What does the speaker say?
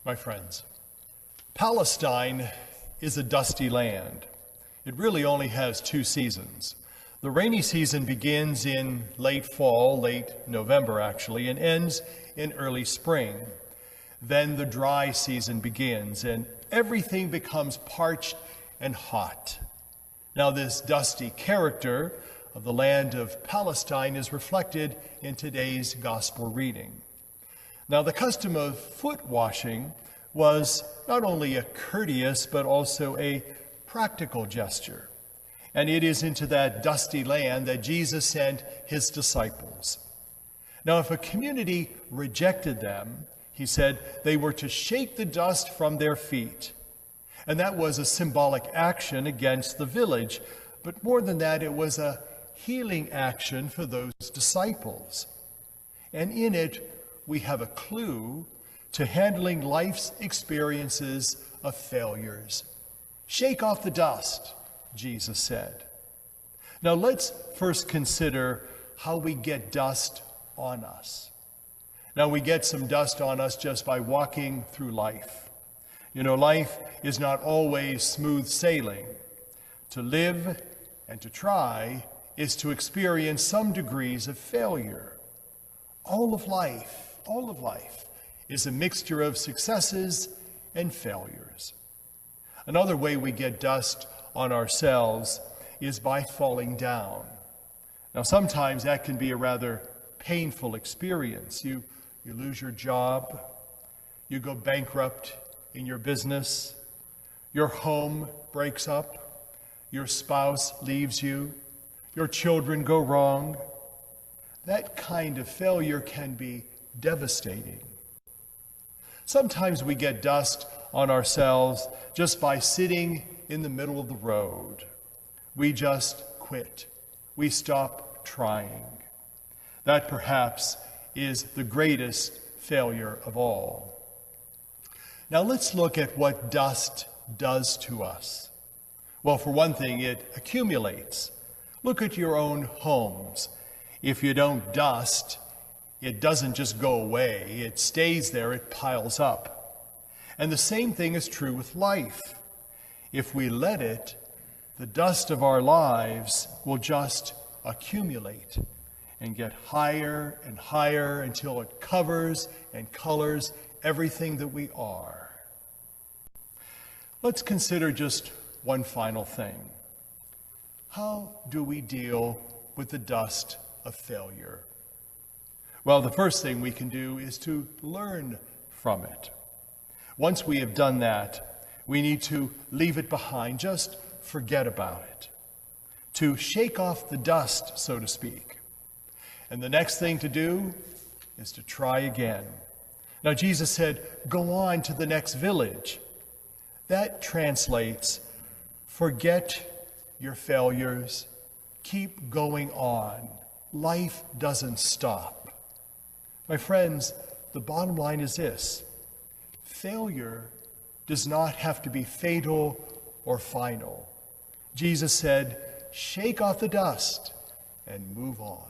My friends, Palestine is a dusty land. It really only has two seasons. The rainy season begins in late fall, late November actually, and ends in early spring. Then the dry season begins and everything becomes parched and hot. Now this dusty character of the land of Palestine is reflected in today's gospel reading. Now the custom of foot washing was not only a courteous but also a practical gesture. And it is into that dusty land that Jesus sent his disciples. Now if a community rejected them, he said they were to shake the dust from their feet. And that was a symbolic action against the village. But more than that, it was a healing action for those disciples. And in it, we have a clue to handling life's experiences of failures. Shake off the dust, Jesus said. Now let's first consider how we get dust on us. Now we get some dust on us just by walking through life. You know, life is not always smooth sailing. To live and to try is to experience some degrees of failure. All of life is a mixture of successes and failures. Another way we get dust on ourselves is by falling down. Now sometimes that can be a rather painful experience. You lose your job, you go bankrupt in your business, your home breaks up, your spouse leaves you, your children go wrong. That kind of failure can be devastating. Sometimes we get dust on ourselves just by sitting in the middle of the road. We just quit. We stop trying. That perhaps is the greatest failure of all. Now let's look at what dust does to us. Well, for one thing, it accumulates. Look at your own homes. If you don't dust, it doesn't just go away. It stays there, it piles up. And the same thing is true with life. If we let it, the dust of our lives will just accumulate and get higher and higher until it covers and colors everything that we are. Let's consider just one final thing. How do we deal with the dust of failure? Well, the first thing we can do is to learn from it. Once we have done that, we need to leave it behind, just forget about it. To shake off the dust, so to speak. And the next thing to do is to try again. Now, Jesus said, go on to the next village. That translates, forget your failures, keep going on. Life doesn't stop. My friends, the bottom line is this: failure does not have to be fatal or final. Jesus said, shake off the dust and move on.